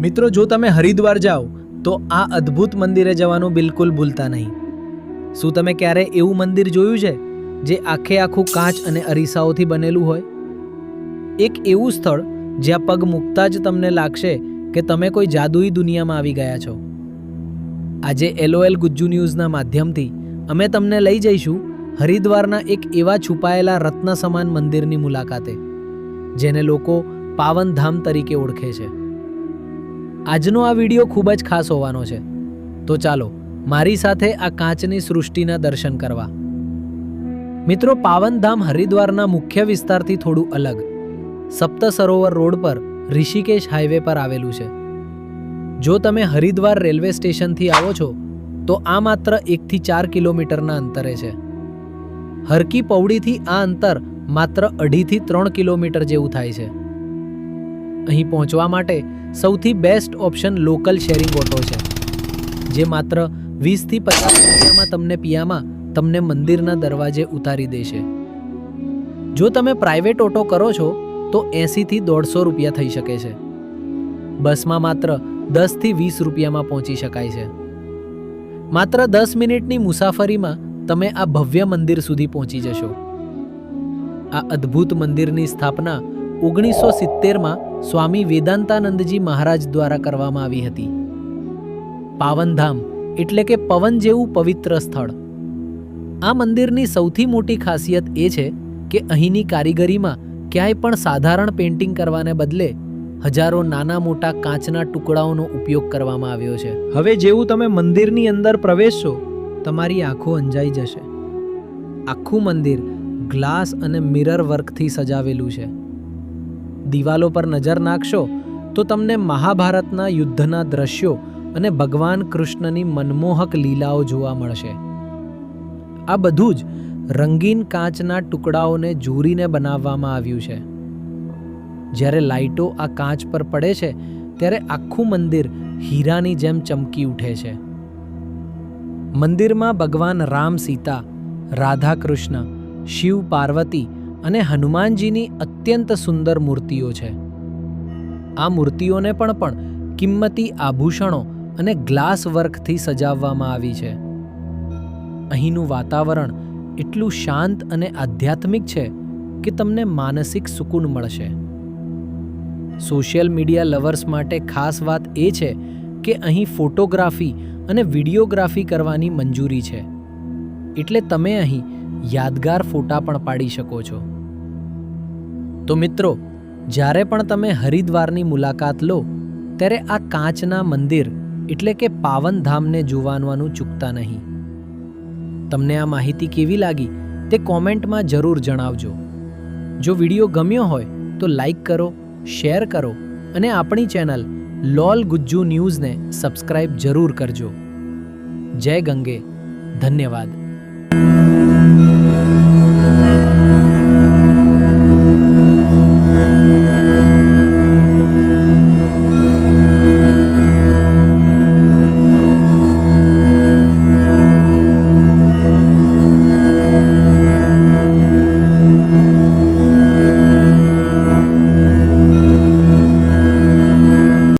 મિત્રો, જો તમે હરિદ્વાર જાઓ તો આ અદ્ભુત મંદિરે જવાનું બિલકુલ ભૂલતા નહીં. શું તમે ક્યારે એવું મંદિર જોયું છે જે આખે આખું કાચ અને અરીસાઓથી બનેલું હોય? એક એવું સ્થળ જ્યાં પગ મૂકતા જ તમને લાગશે કે તમે કોઈ જાદુઈ દુનિયામાં આવી ગયા છો. આજે LOL ગુજ્જુ ન્યૂઝના માધ્યમથી અમે તમને લઈ જઈશું હરિદ્વારના એક એવા છુપાયેલા રત્ન સમાન મંદિરની મુલાકાતે, જેને લોકો પાવનધામ તરીકે ઓળખે છે. આજનો આ વિડીયો ખૂબ જ ખાસ હોવાનો છે, તો ચાલો મારી સાથે આ કાચની સૃષ્ટિના દર્શન કરવા. મિત્રો, પાવનધામ હરિદ્વારના મુખ્ય વિસ્તારથી થોડું અલગ સપ્ત સરોવર રોડ પર ઋષિકેશ હાઈવે પર આવેલું છે. જો તમે હરિદ્વાર રેલવે સ્ટેશનથી આવો છો તો આ માત્ર 1 થી 4 કિલોમીટરના અંતરે છે. હરકી પૌડીથી આ અંતર માત્ર 2.5 થી 3 કિલોમીટર જેવું થાય છે. અહીં પહોંચવા માટે સૌથી best option local sharing auto છે, જે માત્ર 20 થી 50 રૂપિયામાં તમને મંદિરના દરવાજે ઉતારી દેશે. જો તમે પ્રાઇવેટ ઓટો કરો છો તો 80 થી 150 રૂપિયા થઈ શકે છે. બસમાં માત્ર 10 થી 20 રૂપિયામાં પહોંચી શકાય છે. માત્ર 10 મિનિટની મુસાફરીમાં તમે આ ભવ્ય મંદિર સુધી પહોંચી જશો. આ અદ્ભુત મંદિરની સ્થાપના 1970માં સ્વામી વેદાંતાનંદજી મહારાજ દ્વારા કરવામાં આવી હતી. પાવનધામ એટલે કે પવન જેવું પવિત્ર સ્થળ. આ મંદિરની સૌથી મોટી ખાસિયત એ છે કે અહીંની કારીગરીમાં ક્યાંય પણ સાધારણ પેઇન્ટિંગ કરવાને બદલે હજારો નાના મોટા કાચના ટુકડાઓનો ઉપયોગ કરવામાં આવ્યો છે. હવે જેવું તમે મંદિરની અંદર પ્રવેશશો, તમારી આંખો અંજાઈ જશે. આખું મંદિર ગ્લાસ અને મિરર વર્કથી સજાવેલું છે. દિવાલો પર નજર નાખશો તો તમને મહાભારતના યુદ્ધના દ્રશ્યો અને ભગવાન કૃષ્ણની મનમોહક લીલાઓ જોવા મળશે. આ બધું જ રંગીન કાચના ટુકડાઓને જોડીને બનાવવામાં આવ્યું છે. જ્યારે લાઇટો આ કાચ પર પડે છે ત્યારે આખું મંદિર હીરાની જેમ ચમકી ઉઠે છે. મંદિરમાં ભગવાન રામ સીતા, રાધા કૃષ્ણ, શિવ પાર્વતી અને હનુમાનજીની અત્યંત સુંદર મૂર્તિઓ છે. આ મૂર્તિઓને પણ કિંમતી આભૂષણો અને ગ્લાસ વર્કથી સજાવવામાં આવી છે. અહીંનું વાતાવરણ એટલું શાંત અને આધ્યાત્મિક છે કે તમને માનસિક સુકૂન મળશે. સોશિયલ મીડિયા લવર્સ માટે ખાસ વાત એ છે કે અહીં ફોટોગ્રાફી અને વિડીયોગ્રાફી કરવાની મંજૂરી છે, એટલે તમે અહીં યાદગાર ફોટા પણ પાડી શકો છો. તો મિત્રો, જ્યારે પણ તમે હરિદ્વારની મુલાકાત લો ત્યારે આ કાચના મંદિર એટલે કે પાવનધામને જોવાનું ચૂકતા નહીં. તમને આ માહિતી કેવી લાગી તે કોમેન્ટમાં જરૂર જણાવજો. જો વિડીયો ગમ્યો હોય તો લાઈક કરો, શેર કરો અને આપણી ચેનલ LOL ગુજ્જુ ન્યૂઝને સબસ્ક્રાઇબ જરૂર કરજો. જય ગંગે. ધન્યવાદ.